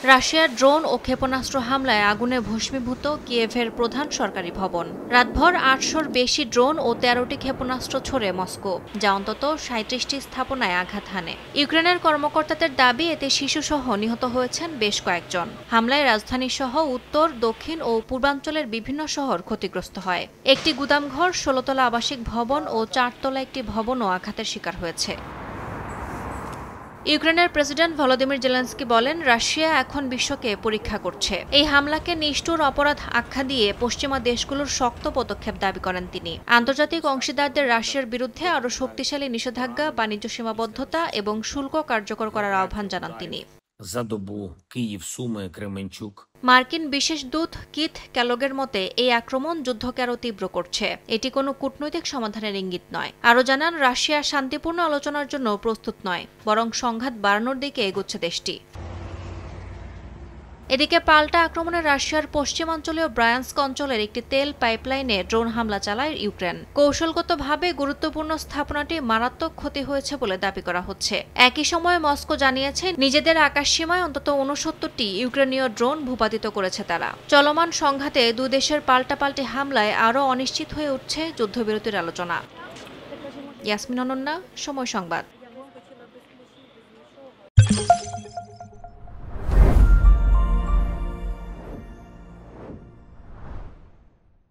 রাশিয়ার ড্রোন ও ক্ষেপণাস্ত্র হামলায় আগুনে ভস্মীভূত কিয়েভের প্রধান সরকারি ভবন। রাতভর ৮০০-র বেশি ড্রোন ও ১৩টি ক্ষেপণাস্ত্র ছোড়ে মস্কো, যা অন্তত ৩৭টি স্থাপনায় আঘাত হানে। ইউক্রেনের কর্মকর্তাদের দাবি, এতে শিশুসহ নিহত হয়েছেন বেশ কয়েকজন। হামলায় রাজধানীসহ উত্তর, দক্ষিণ ও পূর্বাঞ্চলের বিভিন্ন শহর ক্ষতিগ্রস্ত হয়। একটি গুদামঘর, ১৬তলা আবাসিক ভবন ও ৪তলা একটি ভবনও আঘাতের শিকার হয়েছে। ইউক্রেনের প্রেসিডেন্ট ভলোদিমির জেলেনস্কি বলেন, রাশিয়া এখন বিশ্বকে পরীক্ষা করছে। এই হামলাকে নিষ্ঠুর অপরাধ আখ্যা দিয়ে পশ্চিমা দেশগুলোর শক্ত পদক্ষেপ দাবি করেন তিনি। আন্তর্জাতিক অংশীদারদের রাশিয়ার বিরুদ্ধে আরও শক্তিশালী নিষেধাজ্ঞা, বাণিজ্য সীমাবদ্ধতা এবং শুল্ক কার্যকর করার আহ্বান জানান তিনি। За добу Київ, Суми, Кременчук. মার্কিন বিশেষ দূত কিথ ক্যালগের মতে, এই আক্রমণ যুদ্ধকে আরও তীব্র করছে। এটি কোনো কূটনৈতিক সমাধানের ইঙ্গিত নয়। আরও জানান, রাশিয়া শান্তিপূর্ণ আলোচনার জন্য প্রস্তুত নয়, বরং সংঘাত বাড়ানোর দিকে এগোচ্ছে দেশটি। এদিকে পাল্টা আক্রমণে রাশিয়ার পশ্চিমাঞ্চলীয় ব্রায়ান্স্ক অঞ্চলের একটি তেল পাইপলাইনে ড্রোন হামলা চালায় ইউক্রেন। কৌশলগতভাবে গুরুত্বপূর্ণ স্থাপনাটি মারাত্মক ক্ষতি হয়েছে বলে দাবি করা হচ্ছে। একই সময়ে মস্কো জানিয়েছে, নিজেদের আকাশসীমায় অন্তত ৬৯টি ইউক্রেনীয় ড্রোন ভূপাতিত করেছে তারা। চলমান সংঘাতে দুই দেশের পাল্টাপাল্টি হামলায় আরও অনিশ্চিত হয়ে উঠছে যুদ্ধবিরতির আলোচনা। ইয়াসমিন অনন্যা, সময় সংবাদ।